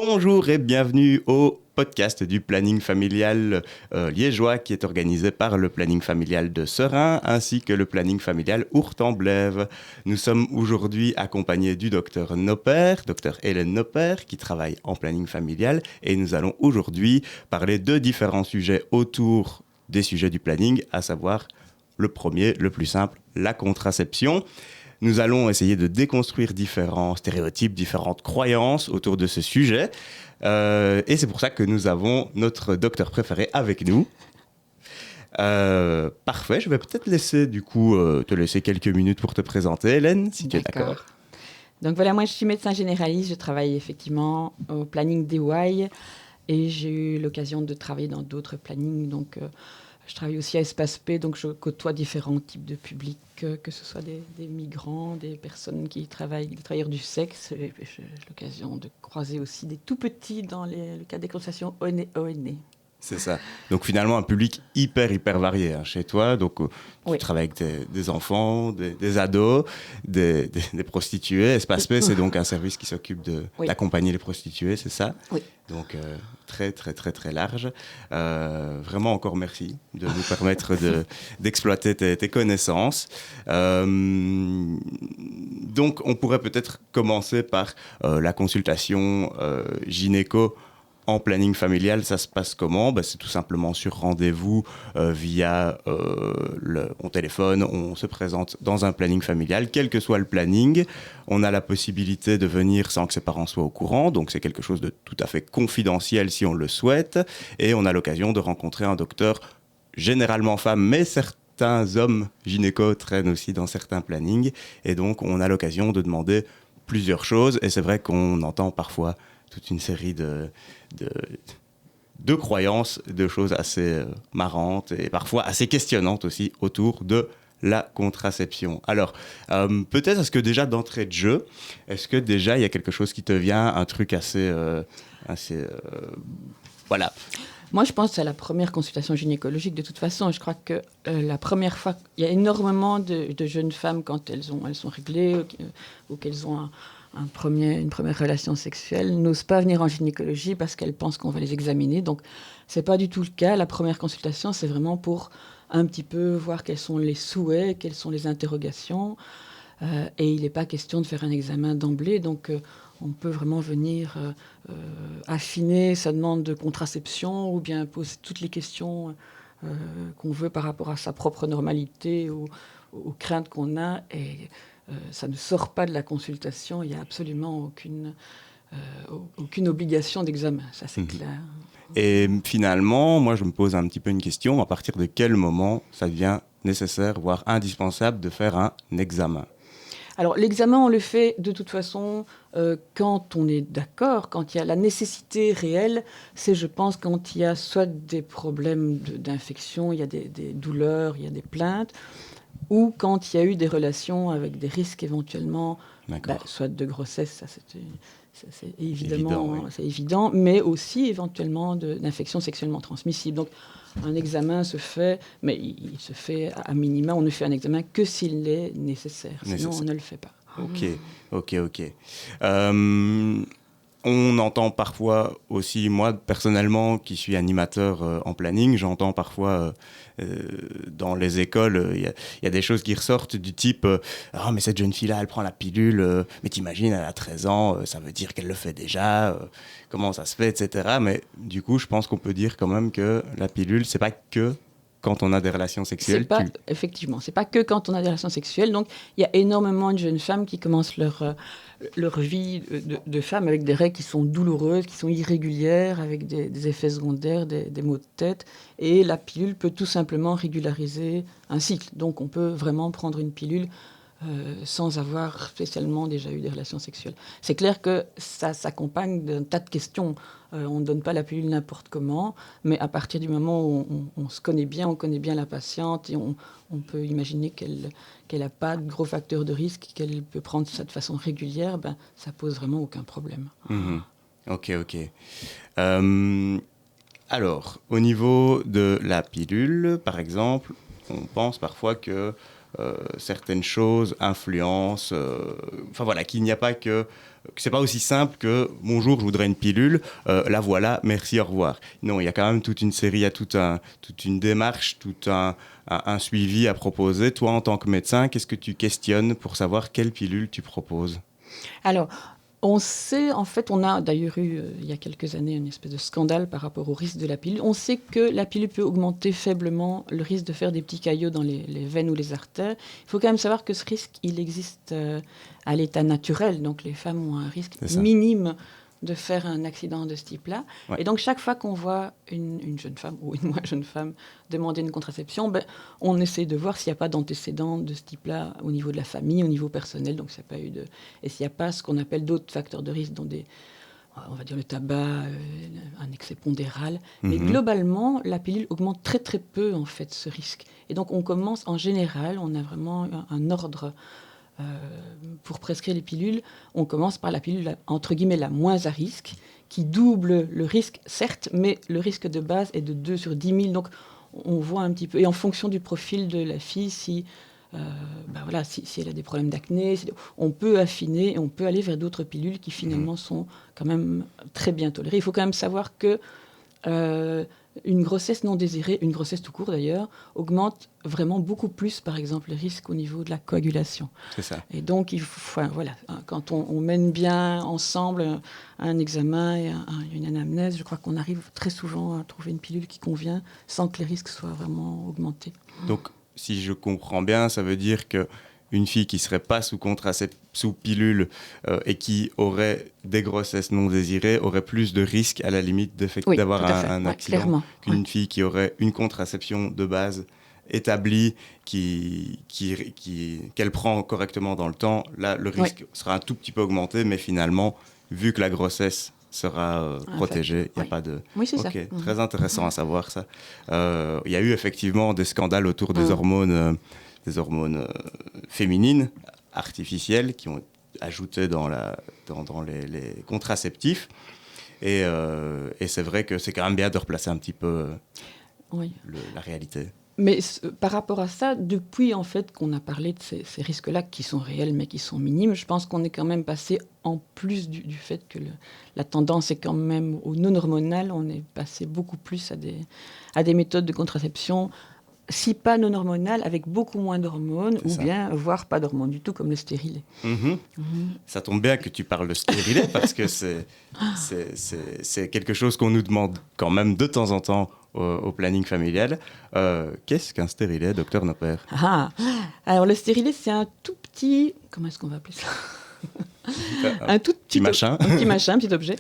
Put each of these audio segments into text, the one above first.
Bonjour et bienvenue au podcast du planning familial liégeois qui est organisé par le planning familial de Seraing ainsi que le planning familial Ourthe-en-Blève. Nous sommes aujourd'hui accompagnés du docteur Nopper, docteur Hélène Nopper, qui travaille en planning familial, et nous allons aujourd'hui parler de différents sujets autour des sujets du planning, à savoir le premier, le plus simple, la contraception. Nous allons essayer de déconstruire différents stéréotypes, différentes croyances autour de ce sujet. Et c'est pour ça que nous avons notre docteur préféré avec nous. Parfait, je vais peut-être te laisser quelques minutes pour te présenter, Hélène, si tu es d'accord. Donc voilà, moi je suis médecin généraliste, je travaille effectivement au planning DY et j'ai eu l'occasion de travailler dans d'autres plannings. Donc je travaille aussi à Espace P, donc je côtoie différents types de publics, que ce soit des migrants, des personnes qui travaillent, des travailleurs du sexe. Et j'ai l'occasion de croiser aussi des tout petits dans le cadre des consultations ONE. C'est ça. Donc finalement, un public hyper varié chez toi. Donc tu travailles avec des enfants, des ados, des prostituées. Espace P, c'est donc un service qui s'occupe d'accompagner les prostituées, c'est ça? Oui. Donc très large. Vraiment encore merci de nous permettre d'exploiter tes connaissances. Donc on pourrait peut-être commencer par la consultation gynéco. En planning familial, ça se passe comment ? C'est tout simplement sur rendez-vous via on téléphone, on se présente dans un planning familial, quel que soit le planning. On a la possibilité de venir sans que ses parents soient au courant, donc c'est quelque chose de tout à fait confidentiel si on le souhaite. Et on a l'occasion de rencontrer un docteur, généralement femme, mais certains hommes gynécos traînent aussi dans certains plannings. Et donc on a l'occasion de demander plusieurs choses. Et c'est vrai qu'on entend parfois toute une série de croyances, de choses assez marrantes et parfois assez questionnantes aussi autour de la contraception. Alors, peut-être est-ce que déjà d'entrée de jeu, est-ce que déjà il y a quelque chose qui te vient, un truc assez voilà. Moi, je pense que c'est la première consultation gynécologique. De toute façon, je crois que la première fois, il y a énormément de jeunes femmes quand elles sont réglées ou qu'elles ont une première relation sexuelle, n'osent pas venir en gynécologie parce qu'elles pensent qu'on va les examiner. Donc, c'est pas du tout le cas. La première consultation, c'est vraiment pour un petit peu voir quels sont les souhaits, quelles sont les interrogations. Et il n'est pas question de faire un examen d'emblée. Donc, on peut vraiment venir affiner sa demande de contraception ou bien poser toutes les questions qu'on veut par rapport à sa propre normalité ou aux craintes qu'on a. Et ça ne sort pas de la consultation. Il n'y a absolument aucune obligation d'examen. Ça, c'est clair. Et finalement, moi, je me pose un petit peu une question. À partir de quel moment ça devient nécessaire, voire indispensable, de faire un examen ? Alors, l'examen, on le fait de toute façon quand on est d'accord, quand il y a la nécessité réelle. C'est, je pense, quand il y a soit des problèmes d'infection, il y a des douleurs, il y a des plaintes, ou quand il y a eu des relations avec des risques éventuellement, soit de grossesse, ça c'est évidemment, c'est évident, mais aussi éventuellement d'infections sexuellement transmissibles. Donc, un examen se fait, mais il se fait à minima. On ne fait un examen que s'il est nécessaire. Sinon, on ne le fait pas. Ok. On entend parfois aussi, moi personnellement, qui suis animateur en planning, j'entends parfois dans les écoles, il y a des choses qui ressortent du type « Ah, mais cette jeune fille-là, elle prend la pilule, mais t'imagines, elle a 13 ans, ça veut dire qu'elle le fait déjà, comment ça se fait, etc. » Mais du coup, je pense qu'on peut dire quand même que la pilule, c'est pas que quand on a des relations sexuelles. Effectivement, c'est pas que quand on a des relations sexuelles. Donc, il y a énormément de jeunes femmes qui commencent leur vie de femme avec des règles qui sont douloureuses, qui sont irrégulières, avec des effets secondaires, des maux de tête. Et la pilule peut tout simplement régulariser un cycle. Donc, on peut vraiment prendre une pilule sans avoir spécialement déjà eu des relations sexuelles. C'est clair que ça s'accompagne d'un tas de questions. On ne donne pas la pilule n'importe comment, mais à partir du moment où on se connaît bien, on connaît bien la patiente et on peut imaginer qu'elle n'a pas de gros facteurs de risque, qu'elle peut prendre ça de façon régulière, ça pose vraiment aucun problème. Mmh. Ok. Alors, au niveau de la pilule, par exemple, on pense parfois que certaines choses influencent. Enfin voilà, qu'il n'y a pas que c'est pas aussi simple que bonjour, je voudrais une pilule, la voilà, merci, au revoir. Non, il y a quand même toute une série, il y a toute une démarche, tout un suivi à proposer. Toi, en tant que médecin, qu'est-ce que tu questionnes pour savoir quelle pilule tu proposes? Alors, on sait, en fait, on a d'ailleurs eu, il y a quelques années, une espèce de scandale par rapport au risque de la pilule. On sait que la pilule peut augmenter faiblement le risque de faire des petits caillots dans les veines ou les artères. Il faut quand même savoir que ce risque, il existe à l'état naturel. Donc, les femmes ont un risque minime de faire un accident de ce type-là. Ouais. Et donc, chaque fois qu'on voit une jeune femme ou une moins jeune femme demander une contraception, on essaie de voir s'il n'y a pas d'antécédents de ce type-là au niveau de la famille, au niveau personnel. Donc, et s'il n'y a pas ce qu'on appelle d'autres facteurs de risque, dont on va dire le tabac, un excès pondéral. Mais globalement, la pilule augmente très très peu en fait ce risque. Et donc, on commence en général, on a vraiment un ordre. Pour prescrire les pilules, on commence par la pilule, entre guillemets, la moins à risque, qui double le risque, certes, mais le risque de base est de 2 sur 10 000. Donc, on voit un petit peu. Et en fonction du profil de la fille, si elle a des problèmes d'acné, on peut affiner et on peut aller vers d'autres pilules qui, finalement, sont quand même très bien tolérées. Il faut quand même savoir que une grossesse non désirée, une grossesse tout court d'ailleurs, augmente vraiment beaucoup plus, par exemple, le risque au niveau de la coagulation. C'est ça. Et donc, quand on mène bien ensemble un examen et une anamnèse, je crois qu'on arrive très souvent à trouver une pilule qui convient sans que les risques soient vraiment augmentés. Donc, si je comprends bien, ça veut dire que une fille qui ne serait pas sous pilule et qui aurait des grossesses non désirées aurait plus de risques à la limite d'avoir un accident qu'une fille qui aurait une contraception de base établie qu'elle prend correctement dans le temps. Là, le risque sera un tout petit peu augmenté, mais finalement, vu que la grossesse sera protégée, il n'y a pas de... Oui, c'est ça. Très intéressant à savoir ça. Il y a eu effectivement des scandales autour des hormones... des hormones féminines, artificielles, qui ont ajouté dans les contraceptifs. Et c'est vrai que c'est quand même bien de replacer un petit peu la réalité. Mais par rapport à ça, depuis en fait qu'on a parlé de ces risques-là, qui sont réels mais qui sont minimes, je pense qu'on est quand même passé, en plus du fait que la tendance est quand même au non-hormonal, on est passé beaucoup plus à des méthodes de contraception, si pas non hormonal, avec beaucoup moins d'hormones, bien voire pas d'hormones du tout, comme le stérilet. Ça tombe bien que tu parles de stérilet, parce que c'est quelque chose qu'on nous demande quand même de temps en temps au planning familial. Qu'est-ce qu'un stérilet, docteur Nopper? Alors le stérilet, c'est un tout petit... Comment est-ce qu'on va appeler ça? Un tout petit machin, un petit objet,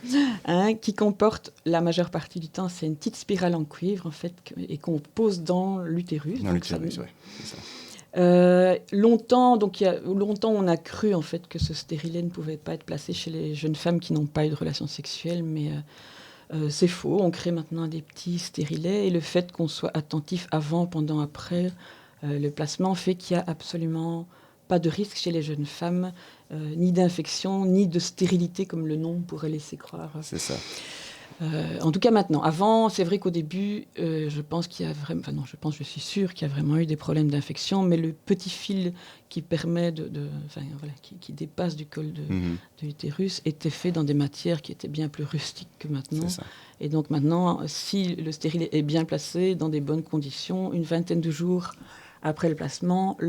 qui comporte la majeure partie du temps, c'est une petite spirale en cuivre en fait, et qu'on pose dans l'utérus. Dans l'utérus, oui. C'est ça. Longtemps, on a cru en fait que ce stérilet ne pouvait pas être placé chez les jeunes femmes qui n'ont pas eu de relations sexuelles, mais c'est faux. On crée maintenant des petits stérilets, et le fait qu'on soit attentif avant, pendant, après le placement fait qu'il y a absolument pas de risque chez les jeunes femmes, ni d'infection, ni de stérilité, comme le nom pourrait laisser croire. C'est ça. En tout cas maintenant. Avant, c'est vrai qu'au début, je pense qu'il y a vraiment... Enfin non, je suis sûre qu'il y a vraiment eu des problèmes d'infection, mais le petit fil qui permet qui dépasse du col de l'utérus était fait dans des matières qui étaient bien plus rustiques que maintenant. C'est ça. Et donc maintenant, si le stérilet est bien placé, dans des bonnes conditions, une vingtaine de jours après le placement,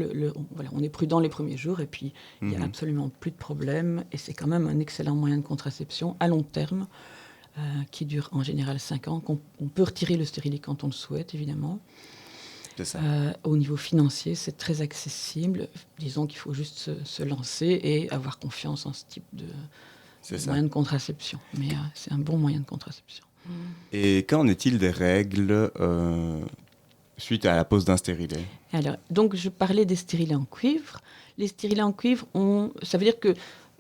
on est prudent les premiers jours, et puis il n'y a absolument plus de problème, et c'est quand même un excellent moyen de contraception à long terme, qui dure en général 5 ans, qu'on peut retirer le stérilet quand on le souhaite, évidemment. C'est ça. Au niveau financier, c'est très accessible. Disons qu'il faut juste se lancer et avoir confiance en ce type de moyen de contraception. Mais c'est un bon moyen de contraception. Et qu'en est-il des règles suite à la pose d'un stérilet? Alors, donc, je parlais des stérilets en cuivre. Les stérilets en cuivre, ça veut dire que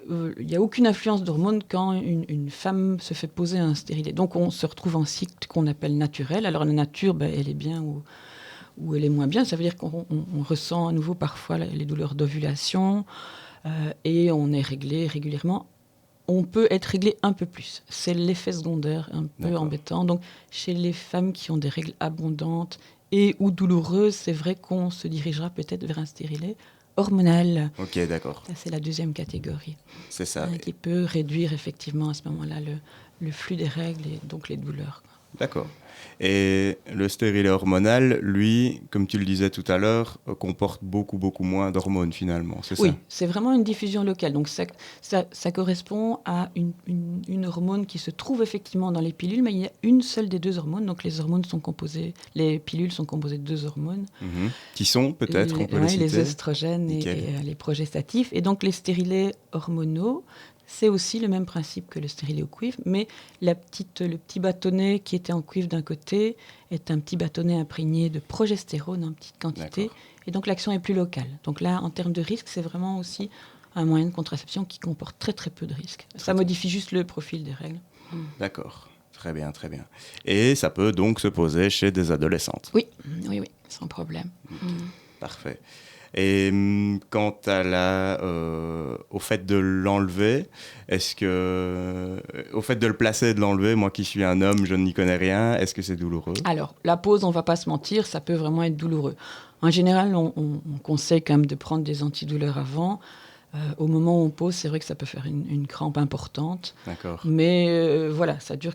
il n'y a aucune influence d'hormones quand une femme se fait poser un stérilet. Donc, on se retrouve en cycle qu'on appelle naturel. Alors, la nature, elle est bien ou elle est moins bien. Ça veut dire qu'on ressent à nouveau parfois les douleurs d'ovulation et on est réglé régulièrement. On peut être réglé un peu plus. C'est l'effet secondaire un peu embêtant. Donc, chez les femmes qui ont des règles abondantes et ou douloureuse, c'est vrai qu'on se dirigera peut-être vers un stérilet hormonal. Ok, d'accord. Ça, c'est la deuxième catégorie. C'est ça. Qui peut réduire effectivement à ce moment-là le flux des règles et donc les douleurs. D'accord. Et le stérilet hormonal, lui, comme tu le disais tout à l'heure, comporte beaucoup, beaucoup moins d'hormones finalement, c'est ça? Oui, c'est vraiment une diffusion locale. Donc ça correspond à une hormone qui se trouve effectivement dans les pilules, mais il y a une seule des deux hormones. Donc les pilules sont composées de deux hormones. Qui sont peut-être, on peut les citer. Les oestrogènes et les progestatifs. Et donc les stérilets hormonaux, c'est aussi le même principe que le stérilet au cuivre, mais le petit bâtonnet qui était en cuivre d'un côté est un petit bâtonnet imprégné de progestérone en petite quantité. D'accord. Et donc l'action est plus locale. Donc là, en termes de risque, c'est vraiment aussi un moyen de contraception qui comporte très très peu de risques. Ça modifie juste le profil des règles. D'accord. Très bien, très bien. Et ça peut donc se poser chez des adolescentes. Oui, sans problème. Parfait. Et quant à au fait de l'enlever, au fait de le placer et de l'enlever, moi qui suis un homme, je n'y connais rien, est-ce que c'est douloureux? Alors, la pose, on ne va pas se mentir, ça peut vraiment être douloureux. En général, on conseille quand même de prendre des antidouleurs avant. Au moment où on pose, c'est vrai que ça peut faire une crampe importante. D'accord. Mais voilà, ça dure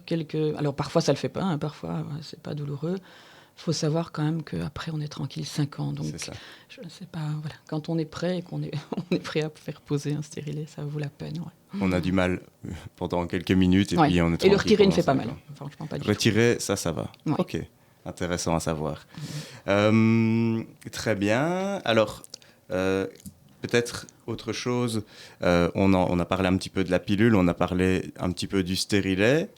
Alors parfois, ça ne le fait pas, parfois, ce n'est pas douloureux. Il faut savoir quand même qu'après, on est tranquille 5 ans. Donc, c'est ça. Je ne sais pas, voilà. Quand on est prêt et qu'on est, on est prêt à faire poser un stérilet, ça vaut la peine. Ouais. On a du mal pendant quelques minutes et puis on est tranquille. Et le retirer ne fait pas 5 mal. ans. Franchement, pas du Retirer, ça va. Ouais. Ok, intéressant à savoir. Très bien. Alors, peut-être autre chose. On a parlé un petit peu de la pilule, on a parlé un petit peu du stérilet.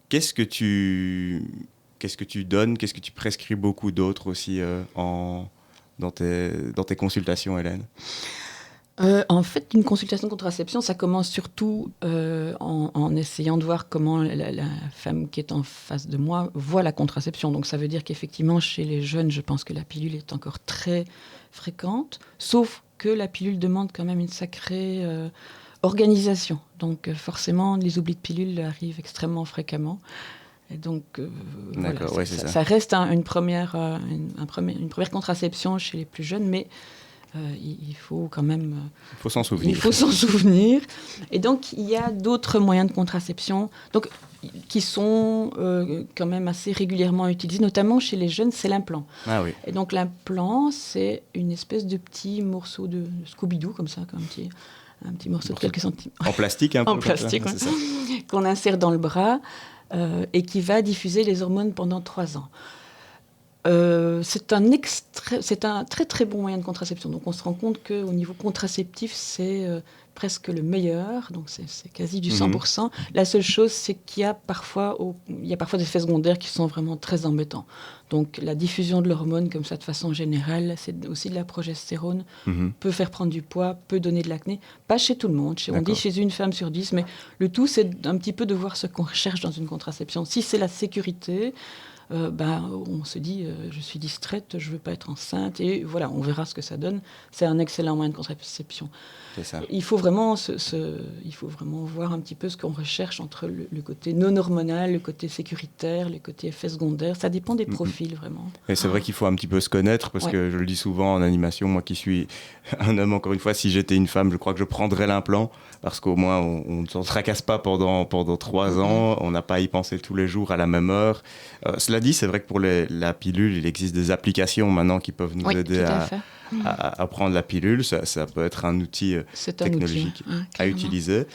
Qu'est-ce que tu donnes, qu'est-ce que tu prescris beaucoup d'autres aussi dans tes consultations, Hélène? En fait, une consultation de contraception, ça commence surtout en essayant de voir comment la femme qui est en face de moi voit la contraception. Donc ça veut dire qu'effectivement, chez les jeunes, je pense que la pilule est encore très fréquente, sauf que la pilule demande quand même une sacrée organisation. Donc forcément, les oublis de pilule arrivent extrêmement fréquemment. Et donc, voilà, ça reste une première contraception chez les plus jeunes, mais il faut quand même... Il faut s'en souvenir. Il faut s'en souvenir. Et donc, il y a d'autres moyens de contraception qui sont quand même assez régulièrement utilisés, notamment chez les jeunes, c'est l'implant. Ah oui. Et donc, l'implant, c'est une espèce de petit morceau de Scooby-Doo, comme ça, un petit morceau de quelques centimètres. En plastique, un peu. En plastique, ouais. Ça. Qu'on insère dans le bras. Et qui va diffuser les hormones pendant 3 ans. C'est un très très bon moyen de contraception. Donc on se rend compte qu'au niveau contraceptif, c'est presque le meilleur, donc c'est quasi du 100%. La seule chose, c'est qu'il y a parfois des effets secondaires qui sont vraiment très embêtants. Donc la diffusion de l'hormone comme ça de façon générale, c'est aussi de la progestérone, peut faire prendre du poids, peut donner de l'acné. Pas chez tout le monde, on dit chez une femme sur 10, mais le tout c'est un petit peu de voir ce qu'on recherche dans une contraception. Si c'est la sécurité, on se dit je suis distraite, je ne veux pas être enceinte, et voilà, on verra ce que ça donne. C'est un excellent moyen de contraception. C'est ça. Il faut vraiment voir un petit peu ce qu'on recherche entre le côté non hormonal, le côté sécuritaire, le côté effet secondaire. Ça dépend des profils, vraiment. Et c'est vrai qu'il faut un petit peu se connaître, parce que je le dis souvent en animation, moi qui suis un homme, encore une fois, si j'étais une femme, je crois que je prendrais l'implant, parce qu'au moins on ne s'en tracasse pas pendant 3 ans, on n'a pas à y penser tous les jours à la même heure. Cela dit, c'est vrai que pour la pilule, il existe des applications maintenant qui peuvent nous aider à prendre la pilule. Ça peut être un outil technologique à utiliser.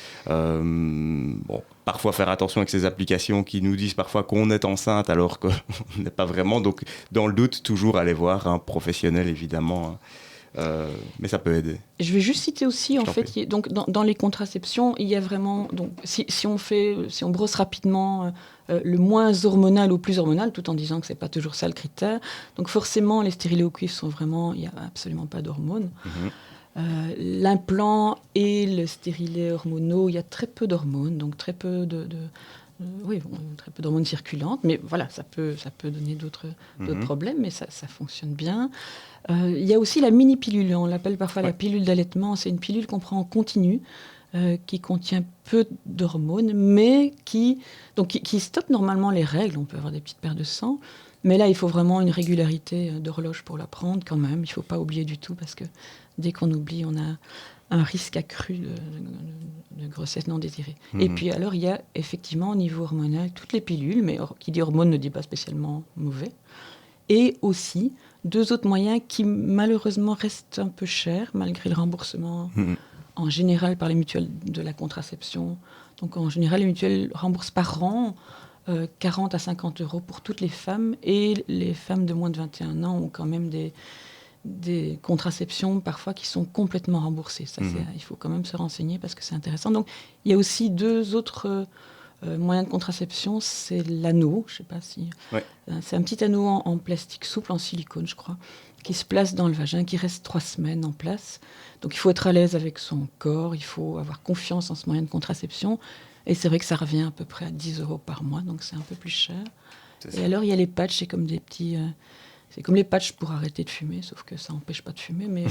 Parfois faire attention avec ces applications qui nous disent parfois qu'on est enceinte alors qu'on n'est pas vraiment. Donc, dans le doute, toujours aller voir un professionnel, évidemment. Mais ça peut aider. Je vais juste citer aussi, donc dans les contraceptions, il y a vraiment, donc si on brosse rapidement le moins hormonal au plus hormonal, tout en disant que c'est pas toujours ça le critère. Donc forcément, les stérilets au cuivre il y a absolument pas d'hormones. L'implant et le stérilet hormonaux, il y a très peu d'hormones, donc très peu très peu d'hormones circulantes, mais voilà, ça peut donner d'autres problèmes, mais ça fonctionne bien. Il y a aussi la mini-pilule, on l'appelle parfois la pilule d'allaitement. C'est une pilule qu'on prend en continu, qui contient peu d'hormones, mais qui stoppe normalement les règles. On peut avoir des petites pertes de sang, Mais là, il faut vraiment une régularité d'horloge pour la prendre quand même. Il ne faut pas oublier du tout parce que dès qu'on oublie, on a un risque accru de grossesse non désirée. Et puis alors, il y a effectivement au niveau hormonal toutes les pilules, mais qui dit hormone ne dit pas spécialement mauvais. Et aussi 2 autres moyens qui malheureusement restent un peu chers malgré le remboursement en général par les mutuelles de la contraception. Donc en général, les mutuelles remboursent par an 40 à 50 euros pour toutes les femmes, et les femmes de moins de 21 ans ont quand même des contraceptions parfois qui sont complètement remboursées. Ça, il faut quand même se renseigner parce que c'est intéressant. Donc il y a aussi 2 autres moyens de contraception, c'est l'anneau, je ne sais pas si... Ouais. C'est un petit anneau en plastique souple, en silicone, je crois, qui se place dans le vagin, qui reste 3 semaines en place. Donc il faut être à l'aise avec son corps, il faut avoir confiance en ce moyen de contraception. Et c'est vrai que ça revient à peu près à 10 euros par mois, donc c'est un peu plus cher. Et alors il y a les patchs, c'est comme des petits... c'est comme les patchs pour arrêter de fumer, sauf que ça n'empêche pas de fumer, mais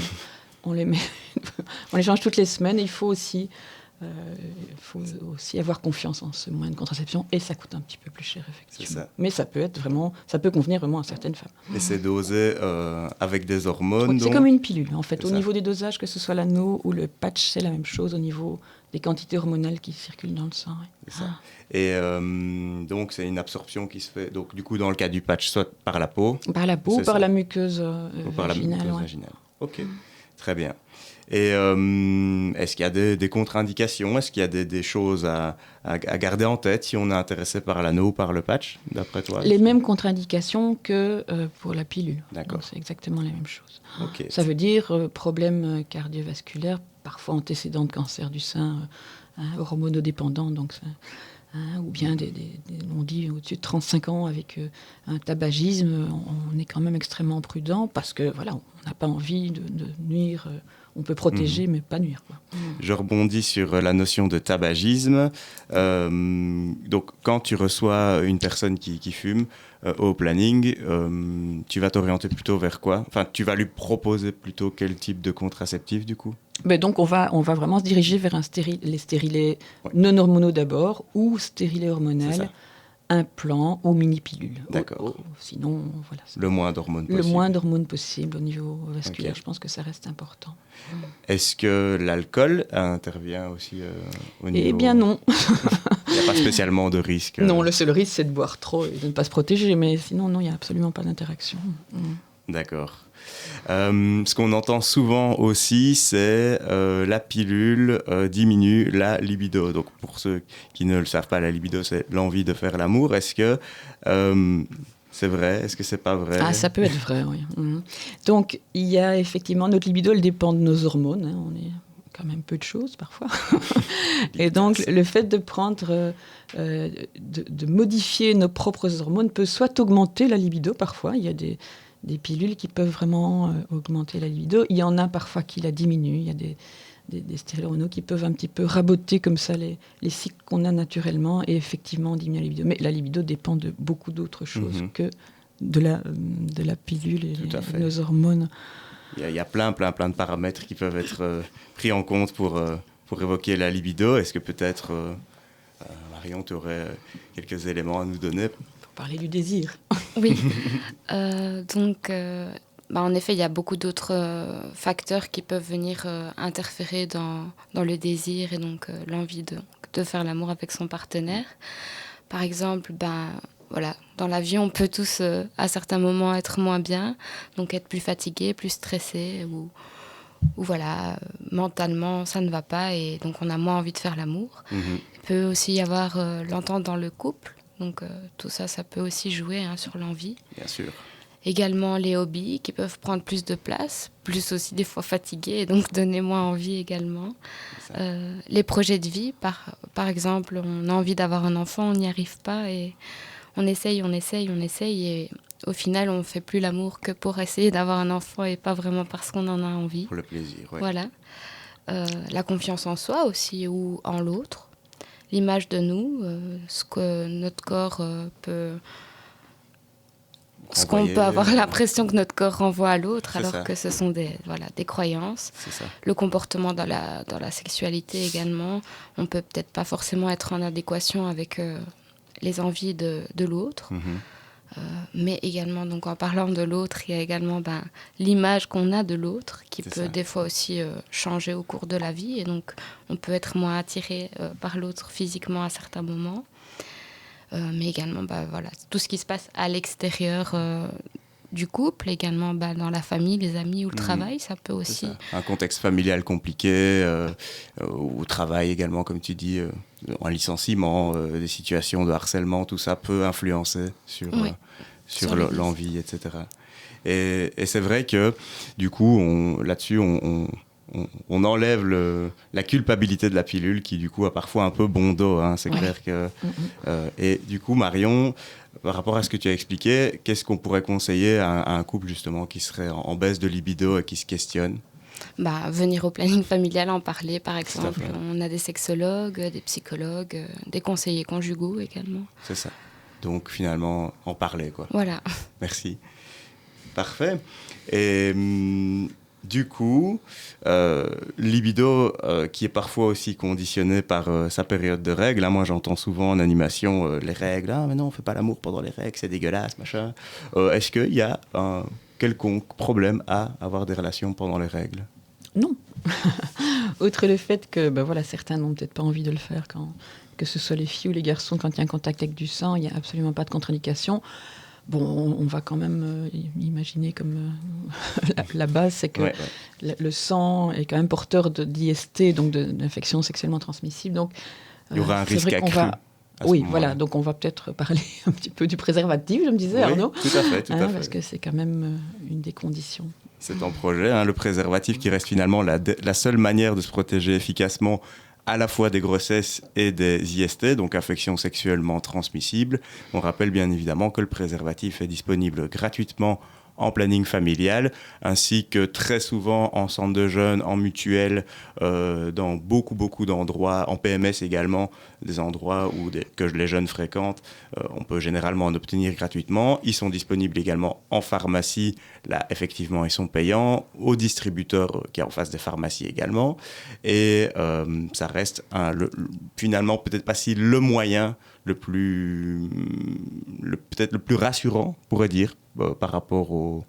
on les change toutes les semaines. Et il faut aussi avoir confiance en ce moyen de contraception, et ça coûte un petit peu plus cher, effectivement. C'est ça. Mais ça peut convenir vraiment à certaines femmes. Et c'est dosé avec des hormones. C'est comme une pilule, en fait. Au niveau des dosages, que ce soit l'anneau ou le patch, c'est la même chose au niveau des quantités hormonales qui circulent dans le sang. Ouais. C'est ça. Et donc, c'est une absorption qui se fait, donc, du coup, dans le cas du patch, soit par la peau. Par la peau, par la muqueuse ou par vaginale. La muqueuse vaginale. Ok, très bien. Et est-ce qu'il y a des contre-indications? Est-ce qu'il y a des choses à garder en tête si on est intéressé par l'anneau ou par le patch, d'après toi? Les mêmes contre-indications que pour la pilule. D'accord. Donc, c'est exactement la même chose. Okay. Ça veut dire problème cardiovasculaire, parfois antécédent de cancer du sein, hormonodépendant, donc ou bien on dit au-dessus de 35 ans avec un tabagisme. On est quand même extrêmement prudent parce que voilà, on n'a pas envie de nuire. On peut protéger, mais pas nuire, quoi. Je rebondis sur la notion de tabagisme. Donc, quand tu reçois une personne qui fume au planning, tu vas t'orienter plutôt vers quoi? Enfin, tu vas lui proposer plutôt quel type de contraceptif, du coup? Mais donc, on va vraiment se diriger vers les stérilets non hormonaux d'abord, ou stérilets hormonaux, implant ou mini-pilule. D'accord. Sinon, voilà. Le moins d'hormones possible. Le moins d'hormones possible au niveau vasculaire. Okay. Je pense que ça reste important. Est-ce que l'alcool intervient aussi au niveau... Eh bien non. Il n'y a pas spécialement de risque. Non, le seul risque, c'est de boire trop et de ne pas se protéger. Mais sinon, non, il n'y a absolument pas d'interaction. D'accord. Ce qu'on entend souvent aussi, c'est la pilule diminue la libido. Donc, pour ceux qui ne le savent pas, la libido, c'est l'envie de faire l'amour. Est-ce que c'est vrai? Est-ce que c'est pas vrai? Ah, ça peut être vrai, oui. Donc, il y a effectivement, notre libido, elle dépend de nos hormones. Hein. On est quand même peu de choses, parfois. Et donc, le fait de prendre, de modifier nos propres hormones peut soit augmenter la libido, parfois. Il y a des pilules qui peuvent vraiment augmenter la libido. Il y en a parfois qui la diminuent. Il y a des stéroïdes hormonaux qui peuvent un petit peu raboter comme ça les cycles qu'on a naturellement et effectivement diminuer la libido. Mais la libido dépend de beaucoup d'autres choses que de la pilule et nos hormones. Il y a plein de paramètres qui peuvent être pris en compte pour évoquer la libido. Est-ce que peut-être, Marion, tu aurais quelques éléments à nous donner? Parler du désir. Oui. En effet, il y a beaucoup d'autres facteurs qui peuvent venir interférer dans le désir et donc l'envie de faire l'amour avec son partenaire. Par exemple, dans la vie, on peut tous, à certains moments, être moins bien, donc être plus fatigué, plus stressé, ou mentalement, ça ne va pas et donc on a moins envie de faire l'amour. Il peut aussi y avoir l'entente dans le couple. Donc tout ça, ça peut aussi jouer sur l'envie. Bien sûr. Également les hobbies qui peuvent prendre plus de place, plus aussi des fois fatigués et donc donner moins envie également. Les projets de vie, par exemple, on a envie d'avoir un enfant, on n'y arrive pas et on essaye et au final, on ne fait plus l'amour que pour essayer d'avoir un enfant et pas vraiment parce qu'on en a envie. Pour le plaisir, oui. Voilà. La confiance en soi aussi ou en l'autre. L'image de nous, ce que notre corps peut... Ce qu'on peut avoir l'impression que notre corps renvoie à l'autre, alors que ce sont des croyances. C'est ça. Le comportement dans la sexualité également. On peut peut-être pas forcément être en adéquation avec les envies de l'autre. Mais également, donc, en parlant de l'autre, il y a également l'image qu'on a de l'autre qui peut des fois aussi changer au cours de la vie. Et donc, on peut être moins attiré par l'autre physiquement à certains moments. Mais également, voilà, tout ce qui se passe à l'extérieur du couple, également dans la famille, les amis ou le travail, ça peut aussi... Un contexte familial compliqué, au travail également, comme tu dis, un licenciement, des situations de harcèlement, tout ça peut influencer sur l'envie, etc. Et c'est vrai que, du coup, là-dessus, on enlève la culpabilité de la pilule qui, du coup, a parfois un peu bon dos. Hein, c'est clair que... et du coup, Marion... Par rapport à ce que tu as expliqué, qu'est-ce qu'on pourrait conseiller à un couple justement qui serait en baisse de libido et qui se questionne ? Venir au planning familial, en parler par exemple. On a des sexologues, des psychologues, des conseillers conjugaux également. C'est ça. Donc finalement, en parler quoi. Voilà. Merci. Parfait. Et du coup, libido qui est parfois aussi conditionné par sa période de règles. Hein, moi, j'entends souvent en animation les règles. Ah, mais non, on fait pas l'amour pendant les règles, c'est dégueulasse, machin. Est-ce qu'il y a un quelconque problème à avoir des relations pendant les règles ? Non. Outre le fait que certains n'ont peut-être pas envie de le faire, que ce soit les filles ou les garçons, quand il y a un contact avec du sang, il n'y a absolument pas de contre-indication. Bon, on va quand même imaginer comme la base, c'est que le sang est quand même porteur d'IST, donc d'infections sexuellement transmissibles. Donc, il y aura un risque accru. Oui, voilà, donc on va peut-être parler un petit peu du préservatif, je me disais, Arnaud. Tout à fait. Parce que c'est quand même une des conditions. C'est ton projet, le préservatif qui reste finalement la seule manière de se protéger efficacement à la fois des grossesses et des IST, donc infections sexuellement transmissibles. On rappelle bien évidemment que le préservatif est disponible gratuitement en planning familial, ainsi que très souvent en centre de jeunes, en mutuelle, dans beaucoup d'endroits, en PMS également, des endroits que les jeunes fréquentent. On peut généralement en obtenir gratuitement. Ils sont disponibles également en pharmacie. Là, effectivement, ils sont payants. Aux distributeurs qui est en face des pharmacies également. Et ça reste finalement peut-être pas si le moyen peut-être le plus rassurant, on pourrait dire, par rapport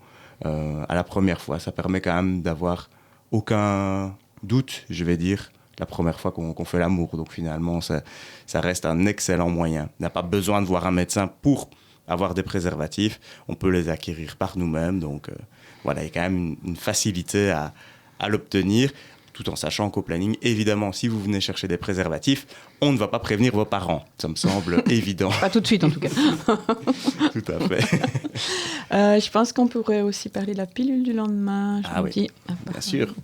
à la première fois. Ça permet quand même d'avoir aucun doute, je vais dire, la première fois qu'on fait l'amour. Donc finalement, ça reste un excellent moyen. On n'a pas besoin de voir un médecin pour avoir des préservatifs. On peut les acquérir par nous-mêmes. Donc voilà, il y a quand même une facilité à l'obtenir, tout en sachant qu'au planning, évidemment, si vous venez chercher des préservatifs, on ne va pas prévenir vos parents. Ça me semble évident. Pas tout de suite, en tout cas. Tout à fait. Je pense qu'on pourrait aussi parler de la pilule du lendemain. Bien sûr.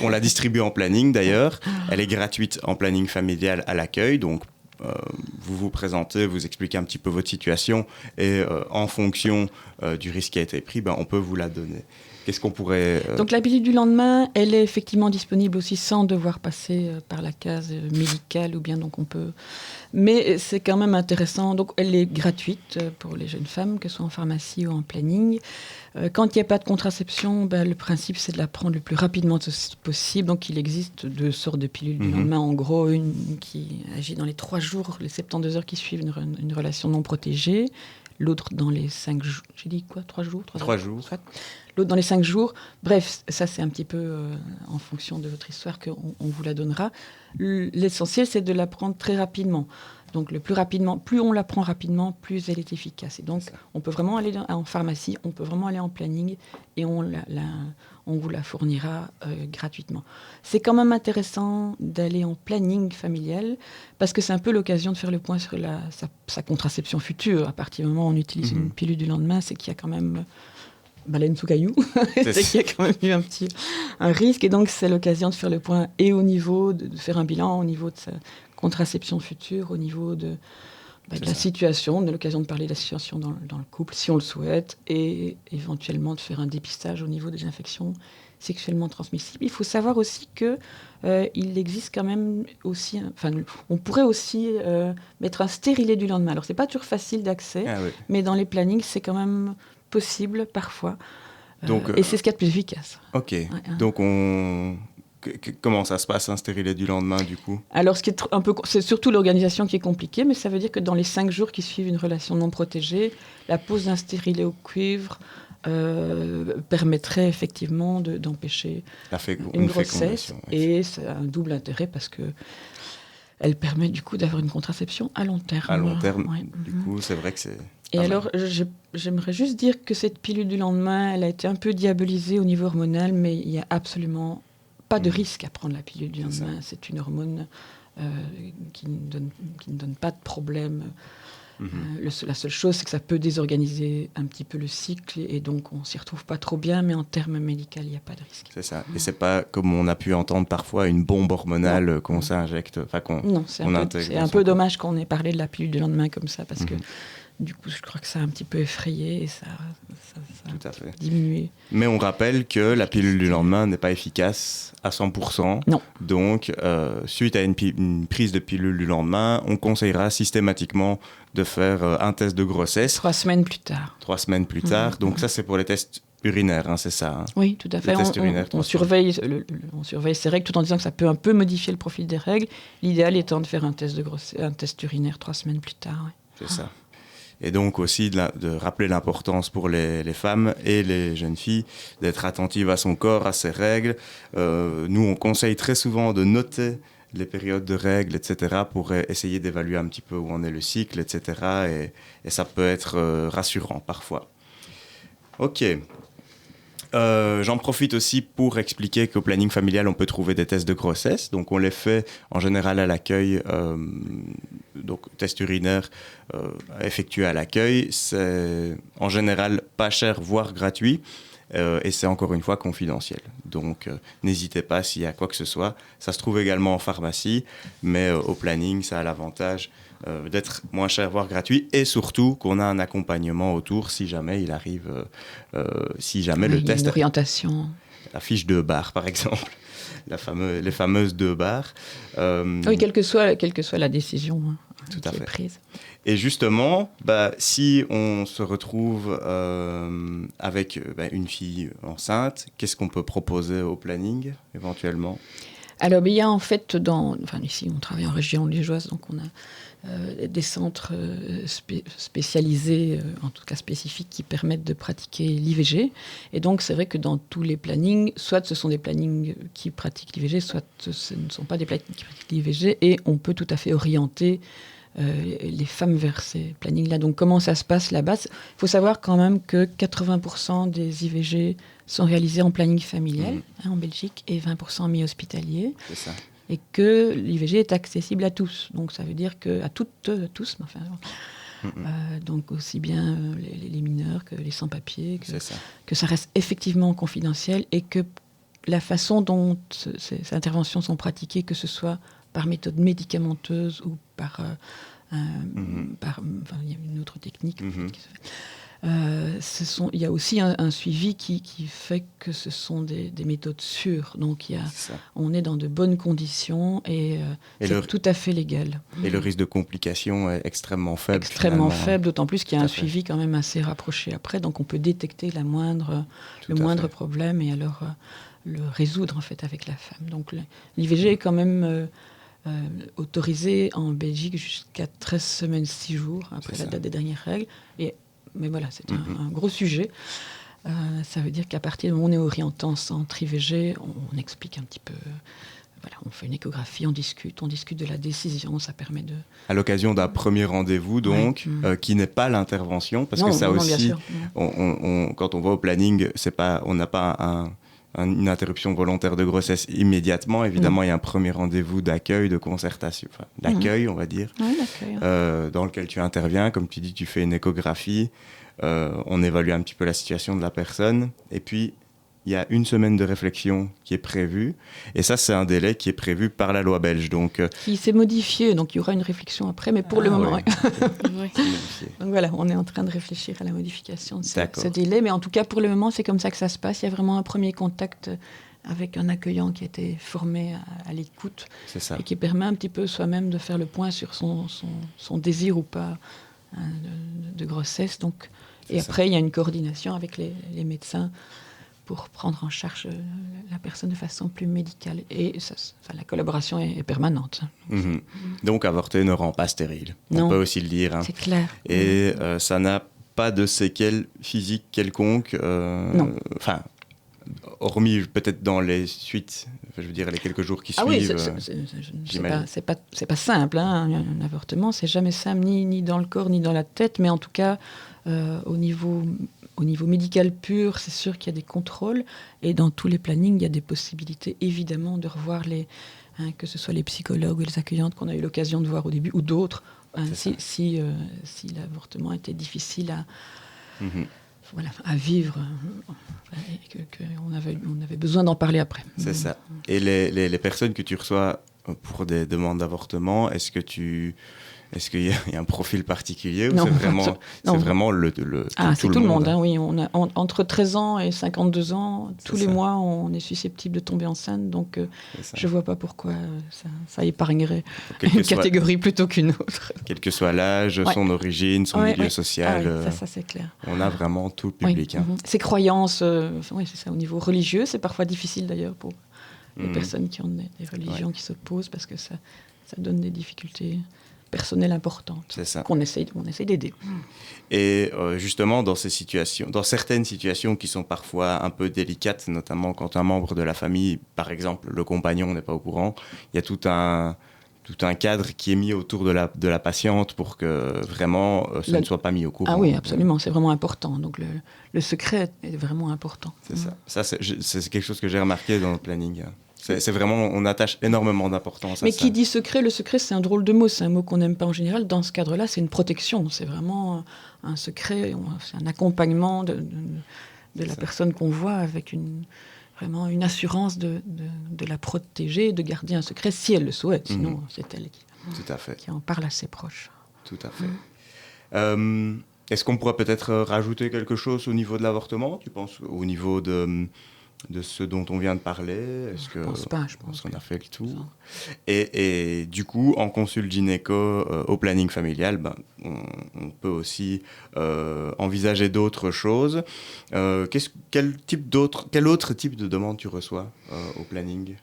On la distribue en planning, d'ailleurs. Elle est gratuite en planning familial à l'accueil. Donc, vous vous présentez, vous expliquez un petit peu votre situation. Et en fonction du risque qui a été pris, on peut vous la donner. Qu'est-ce qu'on pourrait... Donc la pilule du lendemain, elle est effectivement disponible aussi sans devoir passer par la case médicale ou bien donc on peut... Mais c'est quand même intéressant. Donc elle est gratuite pour les jeunes femmes, que ce soit en pharmacie ou en planning. Quand il n'y a pas de contraception, le principe c'est de la prendre le plus rapidement possible. Donc il existe 2 sortes de pilules du lendemain. En gros, une qui agit dans les 3 jours, les 72 heures qui suivent une relation non protégée. L'autre dans les 5 jours. J'ai dit quoi ? 3 jours ? 3 jours. L'autre dans les 5 jours. Bref, ça c'est un petit peu en fonction de votre histoire qu'on vous la donnera. L'essentiel, c'est de la prendre très rapidement. Donc le plus rapidement, plus on la prend rapidement, plus elle est efficace. Et donc on peut vraiment aller en pharmacie, on peut vraiment aller en planning et on vous la fournira gratuitement. C'est quand même intéressant d'aller en planning familial parce que c'est un peu l'occasion de faire le point sur sa contraception future. À partir du moment où on utilise une pilule du lendemain, c'est qu'il y a quand même... baleine sous caillou, c'est qu'il y a quand même eu un risque. Et donc, c'est l'occasion de faire le point et au niveau de faire un bilan au niveau de sa contraception future, au niveau de la situation, de l'occasion de parler de la situation dans le couple, si on le souhaite, et éventuellement de faire un dépistage au niveau des infections sexuellement transmissibles. Il faut savoir aussi qu'il existe quand même aussi... on pourrait aussi mettre un stérilet du lendemain. Alors, c'est pas toujours facile d'accès, mais dans les plannings, c'est quand même... possible parfois, et c'est ce qu'il y a de plus efficace. Ok, donc Comment ça se passe, un stérilet du lendemain, du coup? Alors, c'est surtout l'organisation qui est compliquée, mais ça veut dire que dans les 5 jours qui suivent une relation non protégée, la pose d'un stérilet au cuivre permettrait effectivement d'empêcher une grossesse. Oui. Et c'est un double intérêt parce que elle permet du coup d'avoir une contraception à long terme. À long terme, ouais. Du coup, c'est vrai que c'est... Et alors, j'aimerais juste dire que cette pilule du lendemain, elle a été un peu diabolisée au niveau hormonal, mais il n'y a absolument pas de risque à prendre la pilule du lendemain. C'est une hormone qui ne donne pas de problème. La seule chose, c'est que ça peut désorganiser un petit peu le cycle et donc on ne s'y retrouve pas trop bien, mais en termes médicaux, il n'y a pas de risque. C'est ça. Et ce n'est pas, comme on a pu entendre parfois, une bombe hormonale qu'on s'injecte, non, c'est un peu dommage qu'on ait parlé de la pilule du lendemain comme ça, parce que du coup, je crois que ça a un petit peu effrayé et ça Tout à fait. Diminué. Mais on rappelle que la pilule du lendemain n'est pas efficace à 100%. Non. Donc, suite à une prise de pilule du lendemain, on conseillera systématiquement de faire un test de grossesse. 3 semaines plus tard. 3 semaines plus tard. Donc ça, c'est pour les tests urinaires, hein, c'est ça, hein. Oui, tout à fait. On surveille ces règles tout en disant que ça peut un peu modifier le profil des règles. L'idéal étant de faire un test urinaire 3 semaines plus tard. Ouais. C'est ça. Et donc aussi de rappeler l'importance pour les femmes et les jeunes filles d'être attentives à son corps, à ses règles. Nous, on conseille très souvent de noter les périodes de règles, etc., pour essayer d'évaluer un petit peu où en est le cycle, etc. Et ça peut être rassurant parfois. Ok. J'en profite aussi pour expliquer qu'au planning familial, on peut trouver des tests de grossesse. Donc, on les fait en général à l'accueil. Donc, test urinaire effectué à l'accueil. C'est en général pas cher, voire gratuit. Et c'est encore une fois confidentiel. Donc, n'hésitez pas s'il y a quoi que ce soit. Ça se trouve également en pharmacie, mais au planning, ça a l'avantage d'être moins cher, voire gratuit, et surtout qu'on a un accompagnement autour si jamais il arrive, si jamais le test... Une orientation. La fiche 2 barres, par exemple. Les fameuses 2 barres. Oui, quelle que soit la décision tout à fait. Est prise. Et justement, si on se retrouve avec une fille enceinte, qu'est-ce qu'on peut proposer au planning, éventuellement ? Alors, il y a en fait, ici, on travaille en région liégeoise, donc on a des centres spécialisés, en tout cas spécifiques, qui permettent de pratiquer l'IVG. Et donc, c'est vrai que dans tous les plannings, soit ce sont des plannings qui pratiquent l'IVG, soit ce ne sont pas des plannings qui pratiquent l'IVG, et on peut tout à fait orienter les femmes vers ces plannings-là. Donc, comment ça se passe là-bas ? Il faut savoir quand même que 80% des IVG sont réalisés en planning familial en Belgique et 20% en mi-hospitalier. C'est ça. Et que l'IVG est accessible à tous. Donc ça veut dire qu'à tous, enfin, donc aussi bien les mineurs que les sans-papiers, que ça reste effectivement confidentiel et que la façon dont ces interventions sont pratiquées, que ce soit par méthode médicamenteuse ou par il y a une autre technique qui se fait. Il y a aussi un suivi qui fait que ce sont des méthodes sûres. Donc, on est dans de bonnes conditions et c'est tout à fait légal. Et le risque de complication est extrêmement faible. Extrêmement faible, d'autant plus qu'il y a un suivi quand même assez rapproché après. Donc, on peut détecter le moindre problème et alors le résoudre en fait avec la femme. Donc, l'IVG est quand même... autorisé en Belgique jusqu'à 13 semaines, 6 jours après la date des dernières règles. Mais voilà, c'est un gros sujet. Ça veut dire qu'à partir du moment où on est orienté en centre IVG, on explique un petit peu. Voilà, on fait une échographie, on discute de la décision, ça permet de... À l'occasion d'un premier rendez-vous, donc, qui n'est pas l'intervention, parce que ça aussi, quand on va au planning, on n'a pas une interruption volontaire de grossesse immédiatement. Évidemment, il y a un premier rendez-vous d'accueil, de concertation, d'accueil, on va dire, dans lequel tu interviens. Comme tu dis, tu fais une échographie, on évalue un petit peu la situation de la personne, et puis il y a 1 semaine de réflexion qui est prévue, et ça, c'est un délai qui est prévu par la loi belge. Donc, qui s'est modifié, donc il y aura une réflexion après, mais pour le moment... Donc voilà, on est en train de réfléchir à la modification de ce délai, mais en tout cas, pour le moment, c'est comme ça que ça se passe. Il y a vraiment un premier contact avec un accueillant qui a été formé à l'écoute, et qui permet un petit peu soi-même de faire le point sur son désir ou pas de grossesse. Donc, et après, il y a une coordination avec les médecins pour prendre en charge la personne de façon plus médicale. Et la collaboration est permanente. Donc avorter ne rend pas stérile. Non. On peut aussi le dire. Hein. C'est clair. Et ça n'a pas de séquelles physiques quelconques. Non. Enfin, hormis peut-être dans les suites, je veux dire les quelques jours qui suivent. Oui, c'est pas simple. Hein. Un avortement, c'est jamais simple, ni dans le corps, ni dans la tête. Mais en tout cas, au niveau médical pur, c'est sûr qu'il y a des contrôles. Et dans tous les plannings, il y a des possibilités, évidemment, de revoir que ce soit les psychologues ou les accueillantes qu'on a eu l'occasion de voir au début, ou d'autres, si l'avortement était difficile à vivre, et qu'on avait besoin d'en parler après. C'est ça. Et les personnes que tu reçois pour des demandes d'avortement, est-ce qu'il y a un profil particulier ou non, c'est vraiment le c'est tout le monde. Hein, oui, on a entre 13 ans et 52 ans, tous les mois, on est susceptible de tomber enceinte. Donc, je ne vois pas pourquoi ça épargnerait une catégorie plutôt qu'une autre. Quel que soit l'âge, son origine, son milieu social. Ça, c'est clair. On a vraiment tout le public. Hein. Ces croyances, c'est ça, au niveau religieux, c'est parfois difficile d'ailleurs pour les personnes qui ont des religions qui s'opposent parce que ça donne des difficultés personnelles importantes. C'est ça. On essaye d'aider. Et justement, dans certaines situations qui sont parfois un peu délicates, notamment quand un membre de la famille, par exemple le compagnon, n'est pas au courant, il y a tout un cadre qui est mis autour de la patiente pour que vraiment ça ne soit pas mis au courant. Ah oui, absolument, c'est vraiment important. Donc le secret est vraiment important. C'est ça. Ça, c'est quelque chose que j'ai remarqué dans le planning. C'est vraiment, on attache énormément d'importance à ça. Mais qui dit secret, le secret c'est un drôle de mot, c'est un mot qu'on n'aime pas en général. Dans ce cadre-là, c'est une protection, c'est vraiment un secret, c'est un accompagnement de la personne qu'on voit avec vraiment une assurance de la protéger, de garder un secret si elle le souhaite. Sinon, c'est elle qui en parle à ses proches. Tout à fait. Est-ce qu'on pourrait peut-être rajouter quelque chose au niveau de l'avortement, tu penses, au niveau de ce dont on vient de parler? Je pense pas. Je pense qu'on a fait le tour. Et du coup, en consulte gynéco au planning familial, on peut aussi envisager d'autres choses. Quel autre type de demande tu reçois au planning?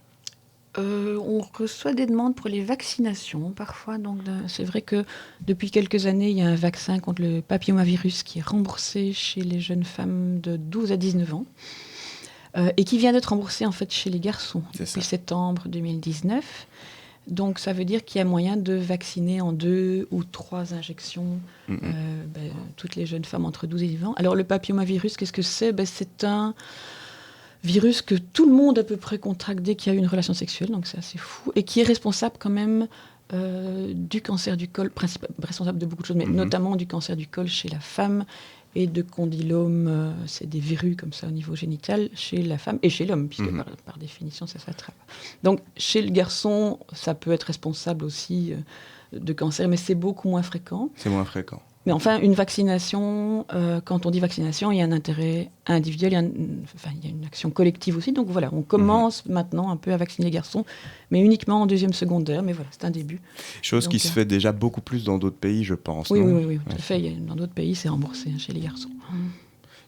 On reçoit des demandes pour les vaccinations parfois. Donc c'est vrai que depuis quelques années, il y a un vaccin contre le papillomavirus qui est remboursé chez les jeunes femmes de 12 à 19 ans. Et qui vient d'être remboursé en fait chez les garçons depuis septembre 2019. Donc ça veut dire qu'il y a moyen de vacciner en 2 ou 3 injections toutes les jeunes femmes entre 12 et 19 ans. Alors le papillomavirus, qu'est-ce que c'est? C'est un virus que tout le monde à peu près contracte dès qu'il y a eu une relation sexuelle, donc c'est assez fou, et qui est responsable quand même du cancer du col, responsable de beaucoup de choses, mais notamment du cancer du col chez la femme, et de condylomes, c'est des verrues comme ça au niveau génital chez la femme et chez l'homme, puisque par définition ça s'attrape. Donc chez le garçon, ça peut être responsable aussi de cancer, mais c'est beaucoup moins fréquent. C'est moins fréquent. Mais enfin, une vaccination, quand on dit vaccination, il y a un intérêt individuel, il y a une action collective aussi. Donc voilà, on commence maintenant un peu à vacciner les garçons, mais uniquement en 2e secondaire. Mais voilà, c'est un début. Chose qui se fait déjà beaucoup plus dans d'autres pays, je pense. Oui, tout à fait. Dans d'autres pays, c'est remboursé chez les garçons.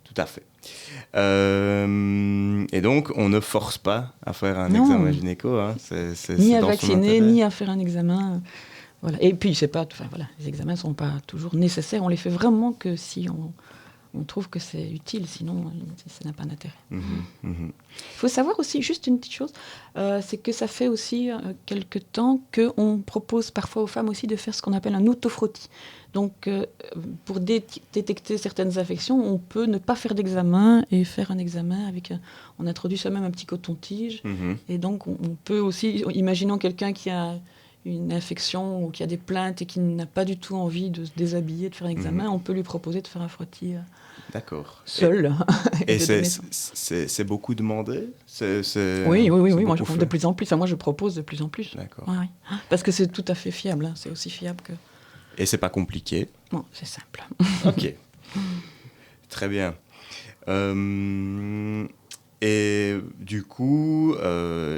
Tout à fait. Et donc, on ne force pas à faire un examen gynéco. Hein. Ni à vacciner, ni à faire un examen. Voilà. Et puis, les examens ne sont pas toujours nécessaires. On les fait vraiment que si on trouve que c'est utile. Sinon, ça n'a pas d'intérêt. Il faut savoir aussi, juste une petite chose, c'est que ça fait aussi quelque temps qu'on propose parfois aux femmes aussi de faire ce qu'on appelle un autofrottis. Donc, pour détecter certaines infections, on peut ne pas faire d'examen et faire un examen on introduit soi-même un petit coton-tige. Et donc, on peut aussi, imaginons quelqu'un qui a une infection ou qui a des plaintes et qui n'a pas du tout envie de se déshabiller, de faire un examen, on peut lui proposer de faire un frottis seul. Et c'est beaucoup demandé? Oui, moi je propose de plus en plus. Enfin, moi je propose de plus en plus. D'accord. Ouais. Parce que c'est tout à fait fiable, c'est aussi fiable que... Et c'est pas compliqué? Non, c'est simple. Ok. Très bien. Et du coup,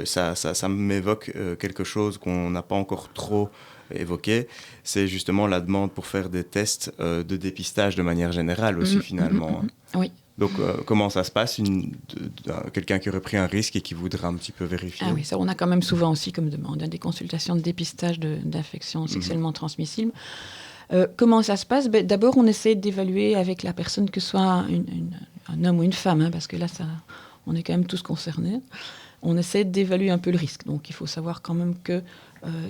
ça m'évoque quelque chose qu'on n'a pas encore trop évoqué, c'est justement la demande pour faire des tests de dépistage de manière générale aussi, finalement. Oui, Donc, comment ça se passe quelqu'un qui aurait pris un risque et qui voudrait un petit peu vérifier? Ah oui, ça, on a quand même souvent aussi comme demande des consultations de dépistage d'infections sexuellement transmissibles. Comment ça se passe? D'abord, on essaie d'évaluer avec la personne, que ce soit un homme ou une femme, parce que là, on est quand même tous concernés. On essaie d'évaluer un peu le risque. Donc, il faut savoir quand même qu'il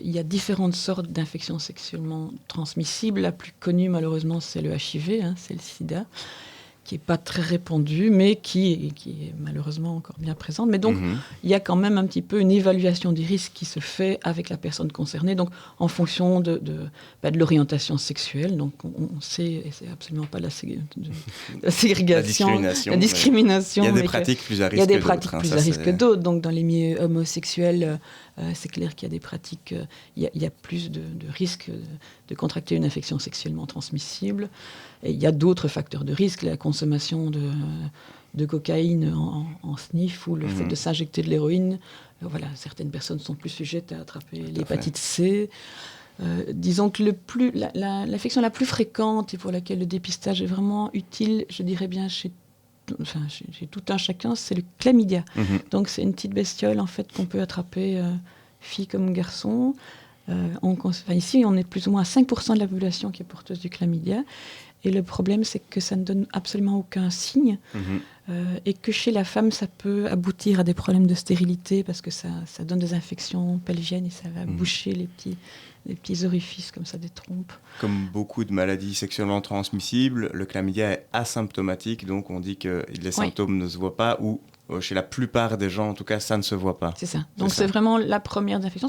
y a différentes sortes d'infections sexuellement transmissibles. La plus connue, malheureusement, c'est le HIV, c'est le sida, qui n'est pas très répandue, mais qui est malheureusement encore bien présente. Mais donc, il y a quand même un petit peu une évaluation des risques qui se fait avec la personne concernée, donc en fonction de l'orientation sexuelle. Donc, on sait, et c'est absolument pas la ségrégation, la discrimination. Il y a des pratiques plus à risque que d'autres. Il y a des pratiques plus à risque que d'autres. Donc, dans les milieux homosexuels, c'est clair qu'il y a des pratiques, il y a plus de risques de contracter une infection sexuellement transmissible. Et il y a d'autres facteurs de risque, la consommation de cocaïne en sniff ou le fait de s'injecter de l'héroïne. Voilà, certaines personnes sont plus sujettes à attraper l'hépatite C. Disons que l'infection la plus fréquente et pour laquelle le dépistage est vraiment utile, je dirais bien chez tout un chacun, c'est le chlamydia. Donc c'est une petite bestiole en fait qu'on peut attraper, fille comme garçon. Ici, on est plus ou moins à 5% de la population qui est porteuse du chlamydia. Et le problème, c'est que ça ne donne absolument aucun signe. Et que chez la femme, ça peut aboutir à des problèmes de stérilité parce que ça donne des infections pelviennes et ça va boucher les petits orifices comme ça des trompes. Comme beaucoup de maladies sexuellement transmissibles, le chlamydia est asymptomatique, donc on dit que les symptômes ne se voient pas ou chez la plupart des gens, en tout cas, ça ne se voit pas. C'est ça. Donc c'est vraiment la première infection.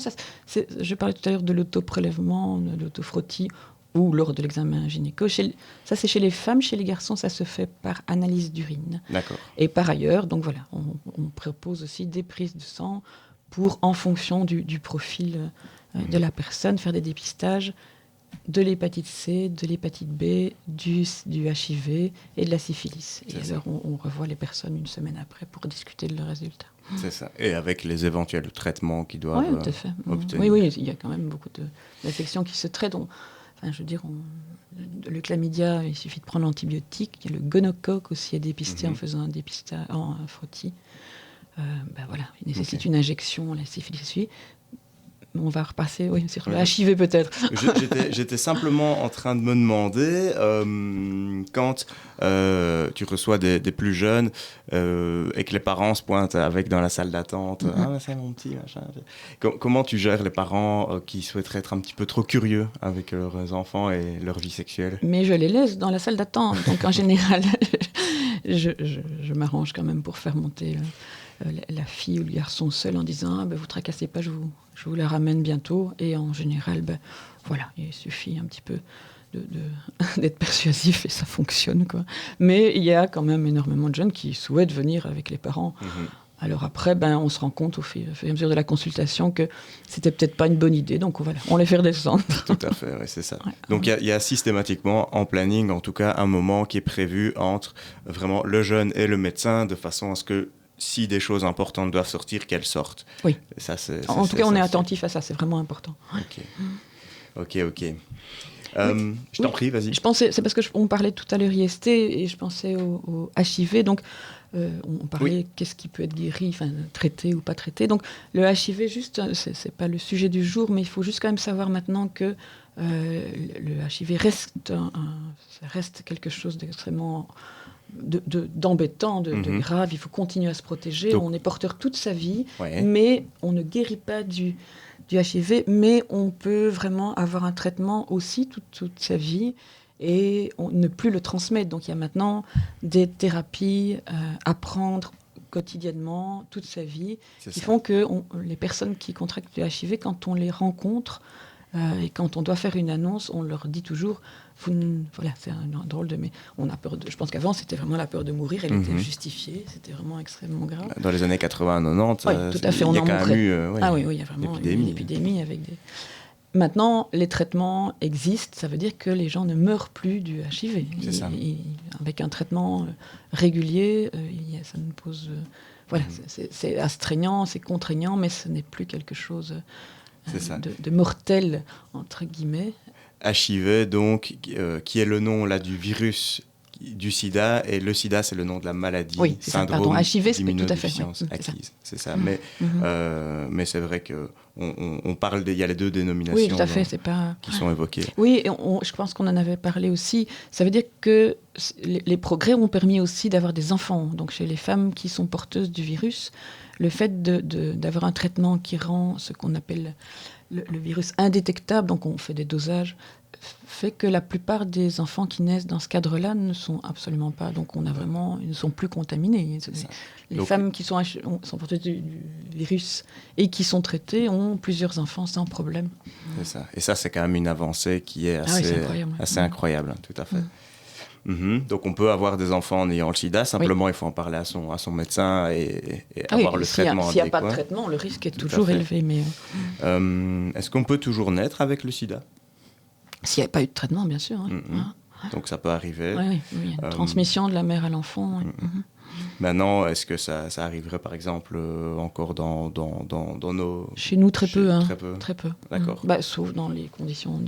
Je parlais tout à l'heure de l'autoprélèvement, de l'autofrottis ou lors de l'examen gynéco. Ça, c'est chez les femmes. Chez les garçons, ça se fait par analyse d'urine. D'accord. Et par ailleurs, donc voilà, on propose aussi des prises de sang pour, en fonction du profil de la personne, faire des dépistages de l'hépatite C, de l'hépatite B, du HIV et de la syphilis. Et alors, on revoit les personnes une semaine après pour discuter de leurs résultats. C'est ça. Et avec les éventuels traitements qui doivent tout à fait. obtenir. Oui, il y a quand même beaucoup d'infections qui se traitent. Le chlamydia, il suffit de prendre l'antibiotique. Il y a le gonocoque aussi à dépister en faisant un dépistage en frottis. Il nécessite une injection, la syphilis aussi. On va repasser sur le HIV peut-être. J'étais simplement en train de me demander, quand tu reçois des plus jeunes et que les parents se pointent avec dans la salle d'attente, ah c'est mon petit, machin. Comment tu gères les parents qui souhaiteraient être un petit peu trop curieux avec leurs enfants et leur vie sexuelle? Mais je les laisse dans la salle d'attente. Donc en général, je m'arrange quand même pour faire monter la fille ou le garçon seul en disant vous tracassez pas, je vous la ramène bientôt. Et en général, il suffit un petit peu d'être persuasif et ça fonctionne, quoi. Mais il y a quand même énormément de jeunes qui souhaitent venir avec les parents. Alors après, on se rend compte au fur et à mesure de la consultation que c'était peut-être pas une bonne idée, donc on les fait redescendre. Tout à fait, oui, c'est ça. Donc il y a systématiquement en planning, en tout cas, un moment qui est prévu entre vraiment le jeune et le médecin, de façon à ce que si des choses importantes doivent sortir, qu'elles sortent. Oui. En tout cas, on est attentif à ça, c'est vraiment important. Ok. Je t'en prie, vas-y. Je pensais, c'est parce qu'on parlait tout à l'heure IST et je pensais au HIV. Donc, on parlait qu'est-ce qui peut être guéri, traité ou pas traité. Donc, le HIV, juste, c'est pas le sujet du jour, mais il faut juste quand même savoir maintenant que le HIV reste quelque chose d'extrêmement d'embêtant, de grave. Il faut continuer à se protéger. Donc, on est porteur toute sa vie, mais on ne guérit pas du HIV, mais on peut vraiment avoir un traitement aussi toute sa vie et ne plus le transmettre. Donc il y a maintenant des thérapies à prendre quotidiennement toute sa vie qui font que les personnes qui contractent le HIV, quand on les rencontre et quand on doit faire une annonce, on leur dit toujours c'est un drôle de... Mais on a peur je pense qu'avant, c'était vraiment la peur de mourir. Elle était justifiée. C'était vraiment extrêmement grave. Dans les années 80-90, tout à fait, il y a quand même eu il y a vraiment une épidémie avec des... Maintenant, les traitements existent. Ça veut dire que les gens ne meurent plus du HIV. C'est ça. Avec un traitement régulier, ça ne pose... c'est astreignant, c'est contraignant, mais ce n'est plus quelque chose de mortel, entre guillemets. HIV, donc, qui est le nom là, du virus du sida, et le sida, c'est le nom de la maladie. Oui, c'est ça, pardon. HIV, c'est tout à fait. D'immunodéficience Oui, acquise. C'est ça. Mais c'est vrai qu'on parle, il y a les deux dénominations oui, tout à fait, c'est pas... qui sont évoquées. Oui, et je pense qu'on en avait parlé aussi. Ça veut dire que les progrès ont permis aussi d'avoir des enfants. Donc chez les femmes qui sont porteuses du virus, le fait d'avoir un traitement qui rend ce qu'on appelle le virus indétectable, donc on fait des dosages, fait que la plupart des enfants qui naissent dans ce cadre-là ne sont absolument pas. Donc on a vraiment, ils ne sont plus contaminés. Les femmes qui sont porteuses du virus et qui sont traitées ont plusieurs enfants sans problème. C'est ça. Et ça, c'est quand même une avancée qui est assez incroyable, hein, tout à fait. Donc on peut avoir des enfants en ayant le sida, simplement il faut en parler à son médecin et avoir le traitement adéquat. S'il n'y a pas de traitement, le risque est toujours élevé. Mais est-ce qu'on peut toujours naître avec le sida ? S'il n'y a pas eu de traitement, bien sûr. Donc ça peut arriver. Oui, il y a une transmission de la mère à l'enfant. Maintenant, est-ce que ça arriverait par exemple encore dans nos... Chez nous, très peu. Très peu. D'accord. Sauf dans les conditions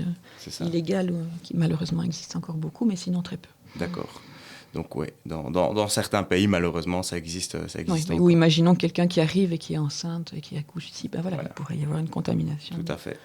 illégales qui malheureusement existent encore beaucoup, mais sinon très peu. D'accord. Donc oui, dans certains pays, malheureusement, ça existe encore. Ou imaginons quelqu'un qui arrive et qui est enceinte et qui accouche ici, il pourrait y avoir une contamination. Tout à fait.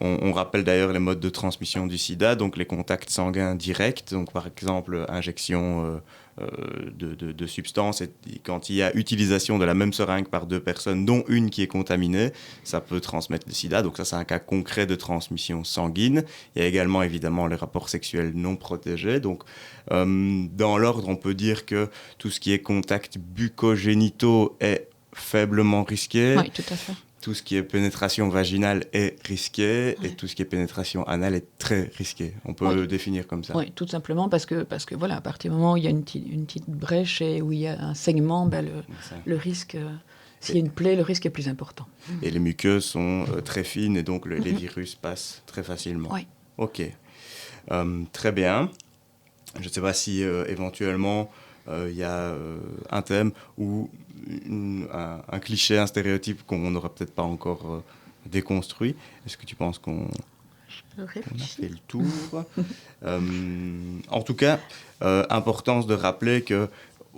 On rappelle d'ailleurs les modes de transmission du sida, donc les contacts sanguins directs, donc par exemple injection de substances, et quand il y a utilisation de la même seringue par deux personnes, dont une qui est contaminée, ça peut transmettre le sida. Donc ça, c'est un cas concret de transmission sanguine. Il y a également évidemment les rapports sexuels non protégés. Donc dans l'ordre, on peut dire que tout ce qui est contacts bucco-génitaux est faiblement risqué. Oui, tout à fait. Tout ce qui est pénétration vaginale est risqué et tout ce qui est pénétration anale est très risqué. On peut le définir comme ça. Oui, tout simplement parce que voilà, à partir du moment où il y a une petite brèche et où il y a un saignement, le risque, s'il y a une plaie, le risque est plus important. Et les muqueuses sont très fines et donc les virus passent très facilement. Oui. Ok. Très bien. Je ne sais pas si éventuellement il y a un thème ou un cliché, un stéréotype qu'on n'aura peut-être pas encore déconstruit. Est-ce que tu penses qu'on a fait le tour? En tout cas, importance de rappeler que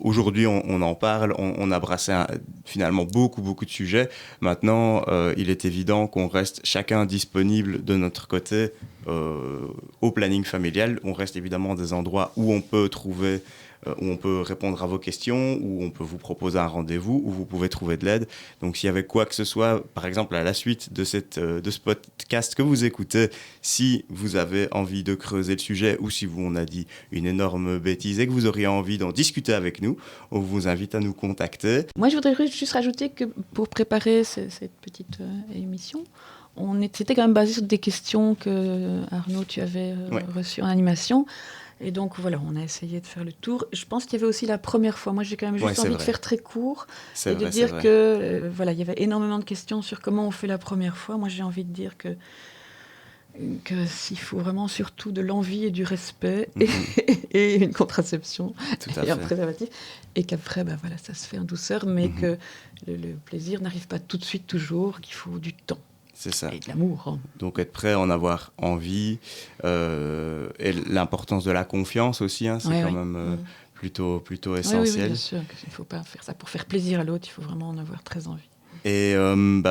aujourd'hui, on en parle, on a brassé finalement beaucoup de sujets. Maintenant, il est évident qu'on reste chacun disponible de notre côté au planning familial. On reste évidemment des endroits où on peut trouver, où on peut répondre à vos questions, où on peut vous proposer un rendez-vous, où vous pouvez trouver de l'aide. Donc s'il y avait quoi que ce soit, par exemple à la suite de ce podcast que vous écoutez, si vous avez envie de creuser le sujet ou si on a dit une énorme bêtise et que vous auriez envie d'en discuter avec nous, on vous invite à nous contacter. Moi, je voudrais juste rajouter que pour préparer cette petite émission, c'était quand même basé sur des questions que Arnaud, tu avais reçues en animation. Et donc voilà, on a essayé de faire le tour. Je pense qu'il y avait aussi la première fois. Moi, j'ai quand même juste envie de faire très court et de dire que il y avait énormément de questions sur comment on fait la première fois. Moi, j'ai envie de dire que s'il faut vraiment surtout de l'envie et du respect et une contraception et un préservatif, et qu'après, ça se fait en douceur, mais que le plaisir n'arrive pas tout de suite toujours, qu'il faut du temps. C'est ça. Et de l'amour. Hein. Donc être prêt à en avoir envie et l'importance de la confiance aussi, hein, c'est quand même plutôt essentiel. Oui, bien sûr. Il ne faut pas faire ça pour faire plaisir à l'autre, il faut vraiment en avoir très envie. Et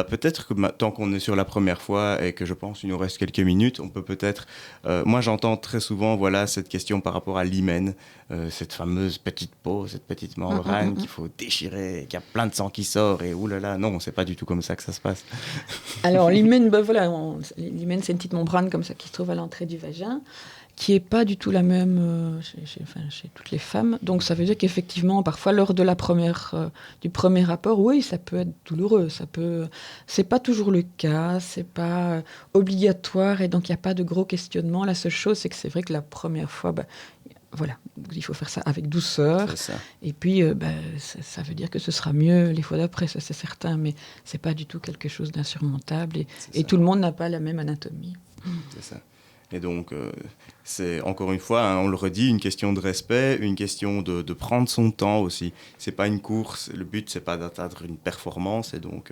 peut-être que tant qu'on est sur la première fois et que je pense qu'il nous reste quelques minutes, on peut peut-être... moi, j'entends très souvent cette question par rapport à l'hymen, cette fameuse petite peau, cette petite membrane qu'il faut déchirer, qu'il y a plein de sang qui sort et oulala, non, c'est pas du tout comme ça que ça se passe. Alors, l'hymen, l'hymen, c'est une petite membrane comme ça qui se trouve à l'entrée du vagin, qui n'est pas du tout la même chez toutes les femmes. Donc ça veut dire qu'effectivement, parfois, lors de du premier rapport, oui, ça peut être douloureux. C'est pas toujours le cas, c'est pas obligatoire, et donc il n'y a pas de gros questionnements. La seule chose, c'est que c'est vrai que la première fois, il faut faire ça avec douceur. Et puis, ça veut dire que ce sera mieux les fois d'après, ça c'est certain, mais c'est pas du tout quelque chose d'insurmontable. Et tout le monde n'a pas la même anatomie. C'est ça. Et donc, c'est encore une fois, hein, on le redit, une question de respect, une question de prendre son temps aussi. C'est pas une course, le but c'est pas d'atteindre une performance, et donc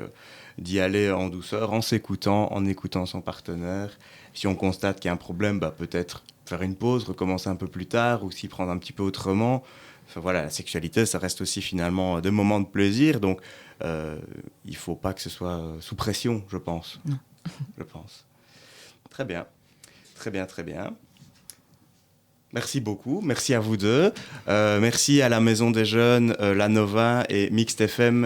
d'y aller en douceur, en s'écoutant, en écoutant son partenaire. Si on constate qu'il y a un problème, peut-être faire une pause, recommencer un peu plus tard, ou s'y prendre un petit peu autrement. Enfin, voilà, la sexualité, ça reste aussi finalement des moments de plaisir, donc il faut pas que ce soit sous pression, je pense. Non. Je pense. Très bien. Très bien, très bien. Merci beaucoup, merci à vous deux. Merci à la Maison des Jeunes, la Nova et Mixte FM,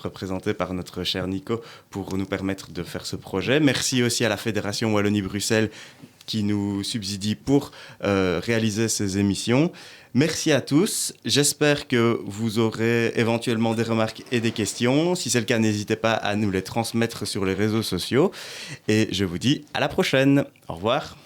représentée par notre cher Nico, pour nous permettre de faire ce projet. Merci aussi à la Fédération Wallonie-Bruxelles qui nous subsidie pour réaliser ces émissions. Merci à tous. J'espère que vous aurez éventuellement des remarques et des questions. Si c'est le cas, n'hésitez pas à nous les transmettre sur les réseaux sociaux. Et je vous dis à la prochaine. Au revoir.